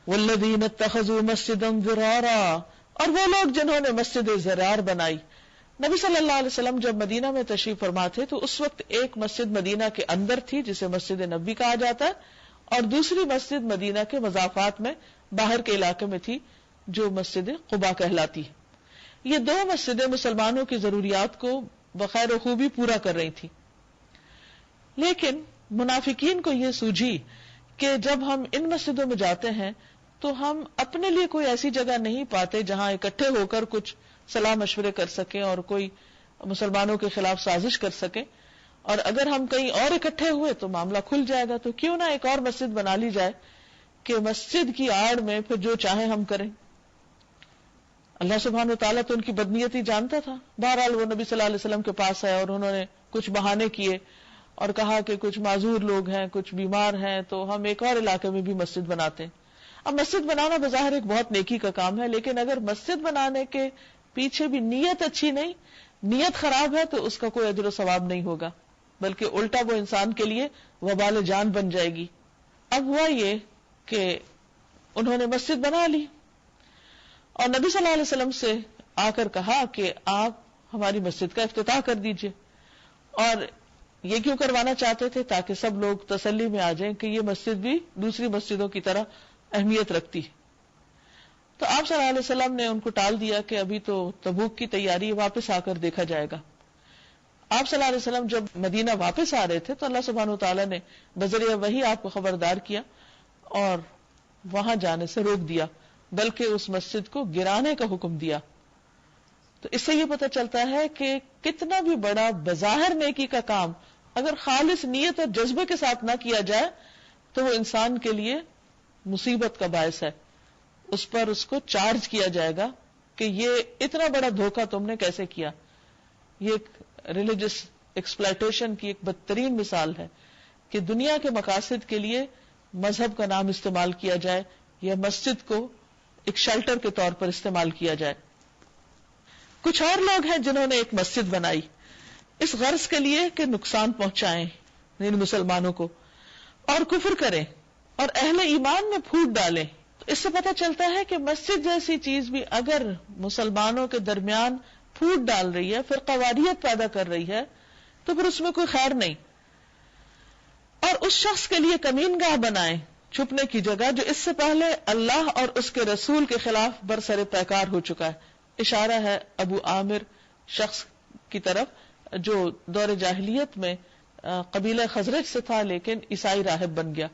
والذین اتخذوا مسجدا ضرارا، اور وہ لوگ جنہوں نے مسجد ضرار بنائی. نبی صلی اللہ علیہ وسلم جب مدینہ میں تشریف فرما تھے تو اس وقت ایک مسجد مدینہ کے اندر تھی جسے مسجد نبی کہا جاتا ہے، اور دوسری مسجد مدینہ کے مضافات میں باہر کے علاقے میں تھی جو مسجد قباء کہلاتی ہے. یہ دو مسجدیں مسلمانوں کی ضروریات کو بخیر و خوبی پورا کر رہی تھی. لیکن منافقین کو یہ سوجھی کہ جب ہم ان مسجدوں میں جاتے ہیں تو ہم اپنے لیے کوئی ایسی جگہ نہیں پاتے جہاں اکٹھے ہو کر کچھ صلاح مشورے کر سکیں اور کوئی مسلمانوں کے خلاف سازش کر سکیں، اور اگر ہم کہیں اور اکٹھے ہوئے تو معاملہ کھل جائے گا. تو کیوں نہ ایک اور مسجد بنا لی جائے کہ مسجد کی آڑ میں پھر جو چاہیں ہم کریں. اللہ سبحانہ و تعالیٰ تو ان کی بدنیتی جانتا تھا. بہرحال وہ نبی صلی اللہ علیہ وسلم کے پاس آئے اور انہوں نے کچھ بہانے کیے اور کہا کہ کچھ معذور لوگ ہیں، کچھ بیمار ہیں، تو ہم ایک اور علاقے میں بھی مسجد بناتے ہیں. اب مسجد بنانا بظاہر ایک بہت نیکی کا کام ہے، لیکن اگر مسجد بنانے کے پیچھے بھی نیت اچھی نہیں، نیت خراب ہے، تو اس کا کوئی اجر و ثواب نہیں ہوگا، بلکہ الٹا وہ انسان کے لیے وبال جان بن جائے گی. اب ہوا یہ کہ انہوں نے مسجد بنا لی اور نبی صلی اللہ علیہ وسلم سے آ کر کہا کہ آپ ہماری مسجد کا افتتاح کر دیجئے. اور یہ کیوں کروانا چاہتے تھے؟ تاکہ سب لوگ تسلی میں آ جائیں کہ یہ مسجد بھی دوسری مسجدوں کی طرح اہمیت رکھتی ہے. تو آپ صلی اللہ علیہ وسلم نے ان کو ٹال دیا کہ ابھی تو تبوک کی تیاری، واپس آ کر دیکھا جائے گا. آپ صلی اللہ علیہ وسلم جب مدینہ واپس آ رہے تھے تو اللہ سبحانہ و تعالیٰ نے بذریعہ وحی آپ کو خبردار کیا اور وہاں جانے سے روک دیا، بلکہ اس مسجد کو گرانے کا حکم دیا. تو اس سے یہ پتہ چلتا ہے کہ کتنا بھی بڑا بظاہر نیکی کا کام اگر خالص نیت اور جذبے کے ساتھ نہ کیا جائے تو وہ انسان کے لیے مصیبت کا باعث ہے. اس پر اس کو چارج کیا جائے گا کہ یہ اتنا بڑا دھوکہ تم نے کیسے کیا. یہ ایک ریلیجس ایکسپلائٹیشن کی ایک بدترین مثال ہے کہ دنیا کے مقاصد کے لیے مذہب کا نام استعمال کیا جائے یا مسجد کو ایک شیلٹر کے طور پر استعمال کیا جائے. کچھ اور لوگ ہیں جنہوں نے ایک مسجد بنائی اس غرض کے لیے کہ نقصان پہنچائیں ان مسلمانوں کو اور کفر کریں اور اہل ایمان میں پھوٹ ڈالیں. تو اس سے پتہ چلتا ہے کہ مسجد جیسی چیز بھی اگر مسلمانوں کے درمیان پھوٹ ڈال رہی ہے، فرقہ واریت پیدا کر رہی ہے، تو پھر اس میں کوئی خیر نہیں. اور اس شخص کے لیے کمین گاہ بنائیں، چھپنے کی جگہ، جو اس سے پہلے اللہ اور اس کے رسول کے خلاف برسر پیکار ہو چکا ہے. اشارہ ہے ابو عامر شخص کی طرف جو دور جاہلیت میں قبیلہ خزرج سے تھا لیکن عیسائی راہب بن گیا.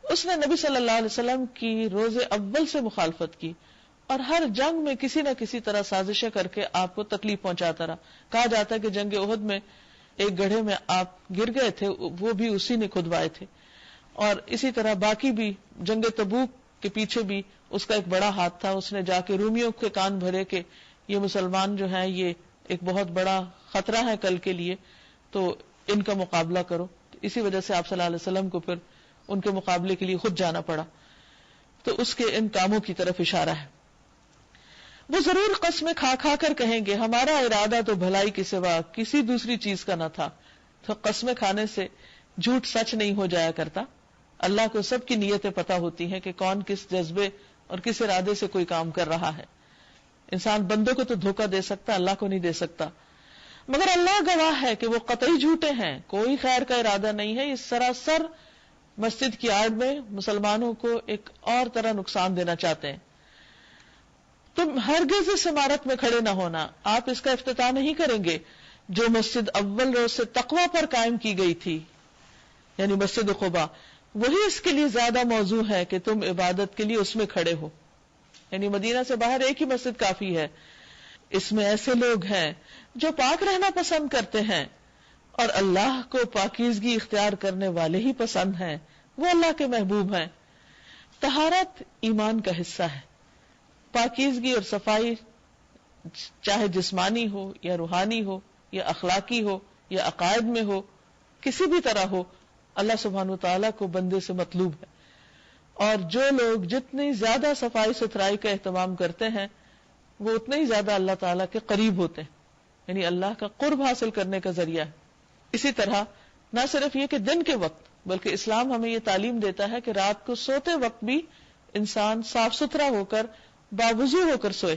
اس نے نبی صلی اللہ علیہ وسلم کی روز اول سے مخالفت کی اور ہر جنگ میں کسی نہ کسی طرح سازشیں کر کے آپ کو تکلیف پہنچاتا رہا. کہا جاتا ہے کہ جنگ احد میں ایک گڑھے میں آپ گر گئے تھے، وہ بھی اسی نے کھدوائے تھے. اور اسی طرح باقی بھی جنگ تبوک کے پیچھے بھی اس کا ایک بڑا ہاتھ تھا. اس نے جا کے رومیوں کے کان بھرے کہ یہ مسلمان جو ہیں یہ ایک بہت بڑا خطرہ ہے کل کے لیے، تو ان کا مقابلہ کرو. اسی وجہ سے آپ صلی اللہ علیہ وسلم کو پھر ان کے مقابلے کے لیے خود جانا پڑا. تو اس کے ان کاموں کی طرف اشارہ ہے. وہ ضرور قسمیں کھا کھا کر کہیں گے ہمارا ارادہ تو بھلائی کے سوا کسی دوسری چیز کا نہ تھا. تو قسمیں کھانے سے جھوٹ سچ نہیں ہو جایا کرتا. اللہ کو سب کی نیتیں پتہ ہوتی ہیں کہ کون کس جذبے اور کس ارادے سے کوئی کام کر رہا ہے. انسان بندوں کو تو دھوکہ دے سکتا، اللہ کو نہیں دے سکتا. مگر اللہ گواہ ہے کہ وہ قطعی جھوٹے ہیں، کوئی خیر کا ارادہ نہیں ہے. یہ سراسر مسجد کی آڑ میں مسلمانوں کو ایک اور طرح نقصان دینا چاہتے ہیں. تم ہرگز اس عمارت میں کھڑے نہ ہونا، آپ اس کا افتتاح نہیں کریں گے جو مسجد اول روز سے تقوی پر قائم کی گئی تھی، یعنی مسجد قباء. وہی اس کے لیے زیادہ موضوع ہے کہ تم عبادت کے لیے اس میں کھڑے ہو. یعنی مدینہ سے باہر ایک ہی مسجد کافی ہے. اس میں ایسے لوگ ہیں جو پاک رہنا پسند کرتے ہیں اور اللہ کو پاکیزگی اختیار کرنے والے ہی پسند ہیں، وہ اللہ کے محبوب ہیں. طہارت ایمان کا حصہ ہے. پاکیزگی اور صفائی چاہے جسمانی ہو یا روحانی ہو یا اخلاقی ہو یا عقائد میں ہو، کسی بھی طرح ہو، اللہ سبحانہ وتعالیٰ کو بندے سے مطلوب ہے. اور جو لوگ جتنی زیادہ صفائی ستھرائی کا اہتمام کرتے ہیں وہ اتنے ہی زیادہ اللہ تعالیٰ کے قریب ہوتے ہیں، یعنی اللہ کا قرب حاصل کرنے کا ذریعہ ہے. اسی طرح نہ صرف یہ کہ دن کے وقت، بلکہ اسلام ہمیں یہ تعلیم دیتا ہے کہ رات کو سوتے وقت بھی انسان صاف ستھرا ہو کر باوضو ہو کر سوئے،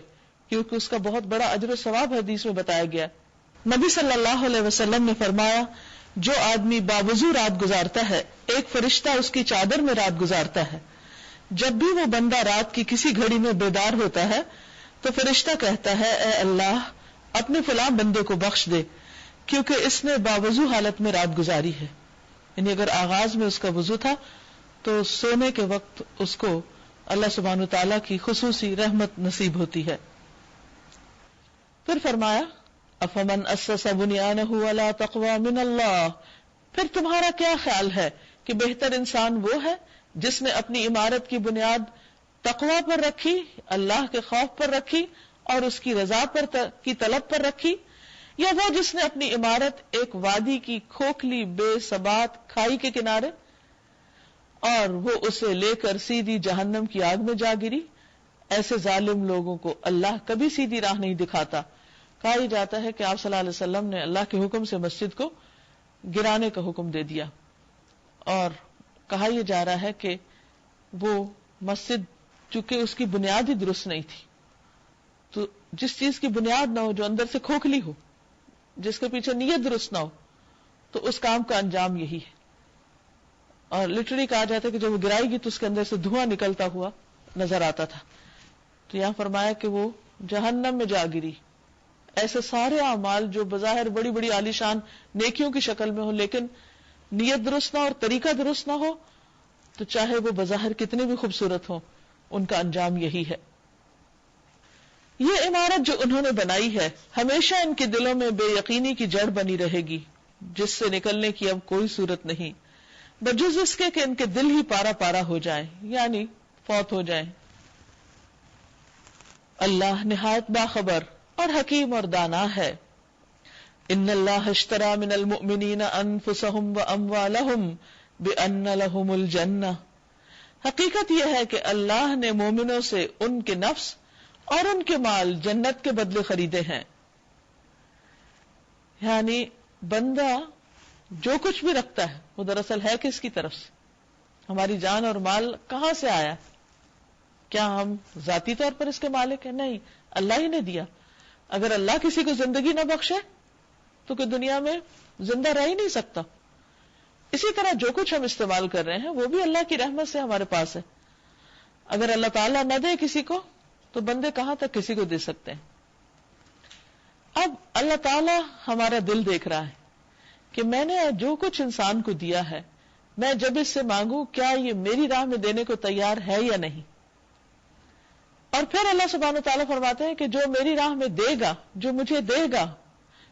کیونکہ اس کا بہت بڑا اجر و ثواب حدیث میں بتایا گیا۔ نبی صلی اللہ علیہ وسلم نے فرمایا، جو آدمی باوضو رات گزارتا ہے ایک فرشتہ اس کی چادر میں رات گزارتا ہے۔ جب بھی وہ بندہ رات کی کسی گھڑی میں بیدار ہوتا ہے تو فرشتہ کہتا ہے، اے اللہ اپنے فلاں بندے کو بخش دے، کیونکہ اس نے باوضو حالت میں رات گزاری ہے۔ یعنی اگر آغاز میں اس کا وضو تھا تو سونے کے وقت اس کو اللہ سبحانہ وتعالیٰ کی خصوصی رحمت نصیب ہوتی ہے۔ پھر فرمایا، افمن اسس بنیانہ علی تقوی من اللہ، پھر تمہارا کیا خیال ہے کہ بہتر انسان وہ ہے جس نے اپنی عمارت کی بنیاد تقوی پر رکھی، اللہ کے خوف پر رکھی اور اس کی رضا کی طلب پر رکھی، یا وہ جس نے اپنی عمارت ایک وادی کی کھوکھلی بے ثبات کھائی کے کنارے اور وہ اسے لے کر سیدھی جہنم کی آگ میں جا گری؟ ایسے ظالم لوگوں کو اللہ کبھی سیدھی راہ نہیں دکھاتا۔ کہا یہ جاتا ہے کہ آپ صلی اللہ علیہ وسلم نے اللہ کے حکم سے مسجد کو گرانے کا حکم دے دیا، اور کہا یہ جا رہا ہے کہ وہ مسجد چونکہ اس کی بنیاد ہی درست نہیں تھی، تو جس چیز کی بنیاد نہ ہو، جو اندر سے کھوکھلی ہو، جس کے پیچھے نیت درست نہ ہو، تو اس کام کا انجام یہی ہے۔ اور لٹرلی کہا جاتا ہے کہ جب وہ گرائی گی تو اس کے اندر سے دھواں نکلتا ہوا نظر آتا تھا۔ تو یہاں فرمایا کہ وہ جہنم میں جا گری۔ ایسے سارے اعمال جو بظاہر بڑی بڑی عالیشان نیکیوں کی شکل میں ہو لیکن نیت درست نہ ہو اور طریقہ درست نہ ہو، تو چاہے وہ بظاہر کتنے بھی خوبصورت ہوں، ان کا انجام یہی ہے۔ یہ عمارت جو انہوں نے بنائی ہے ہمیشہ ان کے دلوں میں بے یقینی کی جڑ بنی رہے گی، جس سے نکلنے کی اب کوئی صورت نہیں، بجز اس کے کہ ان کے دل ہی پارا پارا ہو جائیں، یعنی فوت ہو جائیں۔ اللہ نہایت باخبر اور حکیم اور دانا ہے۔ ان اللہ اشتری من المؤمنین انفسهم واموالهم بان لهم الجنہ، حقیقت یہ ہے کہ اللہ نے مومنوں سے ان کے نفس اور ان کے مال جنت کے بدلے خریدے ہیں۔ یعنی بندہ جو کچھ بھی رکھتا ہے وہ دراصل ہے کس کی طرف سے؟ ہماری جان اور مال کہاں سے آیا؟ کیا ہم ذاتی طور پر اس کے مالک ہیں؟ نہیں، اللہ ہی نے دیا۔ اگر اللہ کسی کو زندگی نہ بخشے تو کوئی دنیا میں زندہ رہ ہی نہیں سکتا۔ اسی طرح جو کچھ ہم استعمال کر رہے ہیں وہ بھی اللہ کی رحمت سے ہمارے پاس ہے۔ اگر اللہ تعالیٰ نہ دے کسی کو تو بندے کہاں تک کسی کو دے سکتے ہیں؟ اب اللہ تعالیٰ ہمارا دل دیکھ رہا ہے کہ میں نے جو کچھ انسان کو دیا ہے، میں جب اس سے مانگوں کیا یہ میری راہ میں دینے کو تیار ہے یا نہیں؟ اور پھر اللہ سبحانہ تعالیٰ فرماتے ہیں کہ جو میری راہ میں دے گا، جو مجھے دے گا،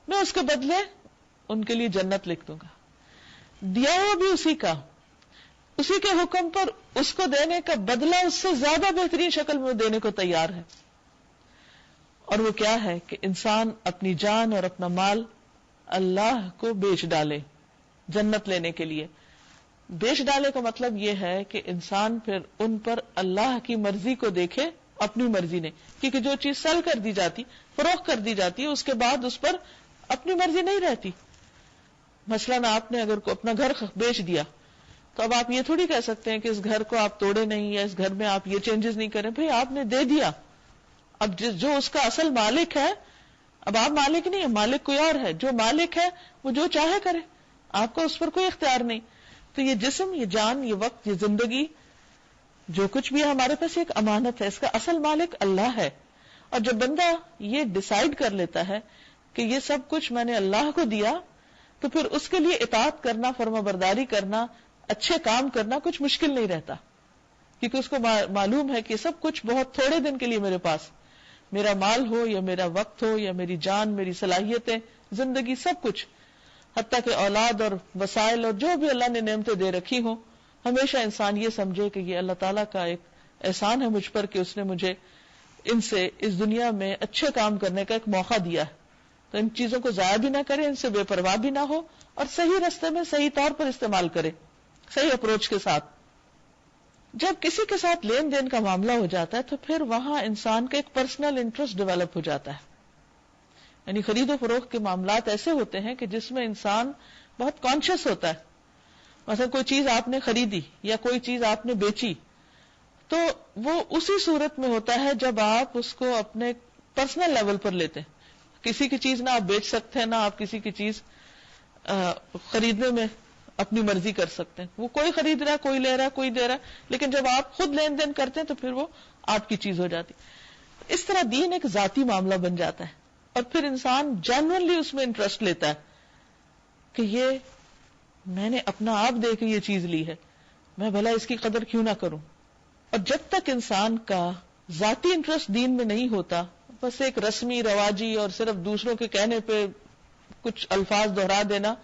میں اس کے بدلے ان کے لیے جنت لکھ دوں گا۔ دیا ہوا بھی اسی کا، اسی کے حکم پر اس کو دینے کا بدلہ اس سے زیادہ بہترین شکل میں دینے کو تیار ہے۔ اور وہ کیا ہے کہ انسان اپنی جان اور اپنا مال اللہ کو بیچ ڈالے جنت لینے کے لیے۔ بیچ ڈالے کا مطلب یہ ہے کہ انسان پھر ان پر اللہ کی مرضی کو دیکھے، اپنی مرضی نہیں، کیونکہ جو چیز سیل کر دی جاتی، فروخت کر دی جاتی ہے، اس کے بعد اس پر اپنی مرضی نہیں رہتی۔ مثلاً آپ نے اگر اپنا گھر بیچ دیا تو اب آپ یہ تھوڑی کہہ سکتے ہیں کہ اس گھر کو آپ توڑے نہیں یا اس گھر میں آپ یہ چینجز نہیں کریں۔ بھئی آپ نے دے دیا، اب جو اس کا اصل مالک ہے، اب آپ مالک نہیں ہے، مالک کوئی اور ہے۔ جو مالک ہے وہ جو چاہے کرے، آپ کا اس پر کوئی اختیار نہیں۔ تو یہ جسم، یہ جان، یہ وقت، یہ زندگی، جو کچھ بھی ہے ہمارے پاس ایک امانت ہے، اس کا اصل مالک اللہ ہے۔ اور جب بندہ یہ ڈیسائیڈ کر لیتا ہے کہ یہ سب کچھ میں نے اللہ کو دیا، تو پھر اس کے لیے اطاعت کرنا، فرما برداری کرنا، اچھے کام کرنا کچھ مشکل نہیں رہتا، کیونکہ اس کو معلوم ہے کہ سب کچھ بہت تھوڑے دن کے لیے میرے پاس، میرا مال ہو یا میرا وقت ہو یا میری جان، میری صلاحیتیں، زندگی، سب کچھ، حتیٰ کہ اولاد اور وسائل اور جو بھی اللہ نے نعمتیں دے رکھی ہوں، ہمیشہ انسان یہ سمجھے کہ یہ اللہ تعالیٰ کا ایک احسان ہے مجھ پر کہ اس نے مجھے ان سے اس دنیا میں اچھے کام کرنے کا ایک موقع دیا ہے۔ تو ان چیزوں کو ضائع بھی نہ کرے، ان سے بے پرواہ بھی نہ ہو، اور صحیح رستے میں صحیح طور پر استعمال کرے، صحیح اپروچ کے ساتھ۔ جب کسی کے ساتھ لین دین کا معاملہ ہو جاتا ہے تو پھر وہاں انسان کا ایک پرسنل انٹرسٹ ڈیولپ ہو جاتا ہے۔ یعنی خرید و فروخت کے معاملات ایسے ہوتے ہیں کہ جس میں انسان بہت کانشیس ہوتا ہے۔ مثلا کوئی چیز آپ نے خریدی یا کوئی چیز آپ نے بیچی، تو وہ اسی صورت میں ہوتا ہے جب آپ اس کو اپنے پرسنل لیول پر لیتے ہیں. کسی کی چیز نہ آپ بیچ سکتے ہیں، نہ آپ کسی کی چیز خریدنے میں اپنی مرضی کر سکتے ہیں. وہ کوئی خرید رہا ہے، کوئی لے رہا ہے، کوئی دے رہا ہے، لیکن جب آپ خود لین دین کرتے ہیں تو پھر وہ آپ کی چیز ہو جاتی. اس طرح دین ایک ذاتی معاملہ بن جاتا ہے، اور پھر انسان جینوئنلی اس میں انٹرسٹ لیتا ہے کہ یہ میں نے اپنا آپ دے کے یہ چیز لی ہے، میں بھلا اس کی قدر کیوں نہ کروں. اور جب تک انسان کا ذاتی انٹرسٹ دین میں نہیں ہوتا، بس ایک رسمی رواجی اور صرف دوسروں کے کہنے پہ کچھ الفاظ دہرا دینا،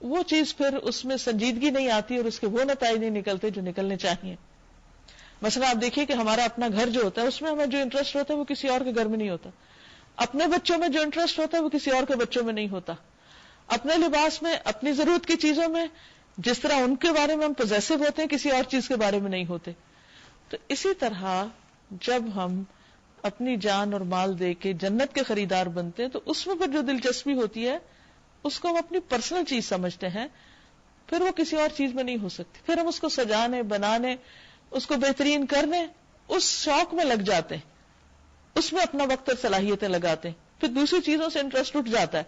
وہ چیز پھر اس میں سنجیدگی نہیں آتی اور اس کے وہ نتائج نہیں نکلتے جو نکلنے چاہیے. مثلا آپ دیکھیے کہ ہمارا اپنا گھر جو ہوتا ہے اس میں ہمیں جو انٹرسٹ ہوتا ہے وہ کسی اور کے گھر میں نہیں ہوتا. اپنے بچوں میں جو انٹرسٹ ہوتا ہے وہ کسی اور کے بچوں میں نہیں ہوتا. اپنے لباس میں، اپنی ضرورت کی چیزوں میں جس طرح ان کے بارے میں ہم پوزیسو ہوتے ہیں، کسی اور چیز کے بارے میں نہیں ہوتے. تو اسی طرح جب ہم اپنی جان اور مال دے کے جنت کے خریدار بنتے ہیں تو اس میں پھر جو دلچسپی ہوتی ہے اس کو ہم اپنی پرسنل چیز سمجھتے ہیں، پھر وہ کسی اور چیز میں نہیں ہو سکتی. پھر ہم اس کو سجانے، بنانے، اس کو بہترین کرنے اس شوق میں لگ جاتے ہیں، اس میں اپنا وقت اور صلاحیتیں لگاتے ہیں. پھر دوسری چیزوں سے انٹرسٹ اٹھ جاتا ہے.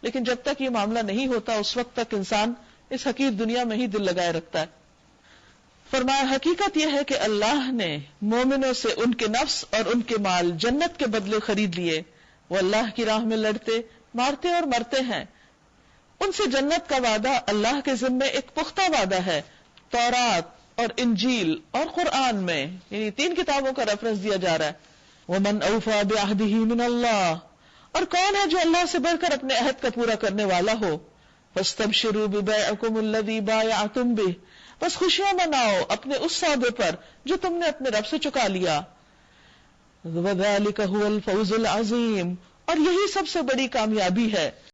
لیکن جب تک یہ معاملہ نہیں ہوتا اس وقت تک انسان اس حقیر دنیا میں ہی دل لگائے رکھتا ہے. فرمایا حقیقت یہ ہے کہ اللہ نے مومنوں سے ان کے نفس اور ان کے مال جنت کے بدلے خرید لیے. وہ اللہ کی راہ میں لڑتے، مارتے اور مرتے ہیں. ان سے جنت کا وعدہ اللہ کے ذمے ایک پختہ وعدہ ہے. تورات اور انجیل اور قرآن میں، یعنی 3 کتابوں کا ریفرنس دیا جا رہا ہے. وَمَنْ أَوْفَى بِعَهْدِهِ مِنَ اللَّهِ، اور کون ہے جو اللہ سے بڑھ کر اپنے عہد کا پورا کرنے والا ہو. فَاسْتَبْشِرُوا بِبَيْعِكُمُ الَّذِي بَايَعْتُمْ بِهِ، بس خوشیاں مناؤ اپنے اس سودے پر جو تم نے اپنے رب سے چکا لیا. وَذَلِكَ هُوَ الْفَوْزُ الْعَظِيمُ، اور یہی سب سے بڑی کامیابی ہے.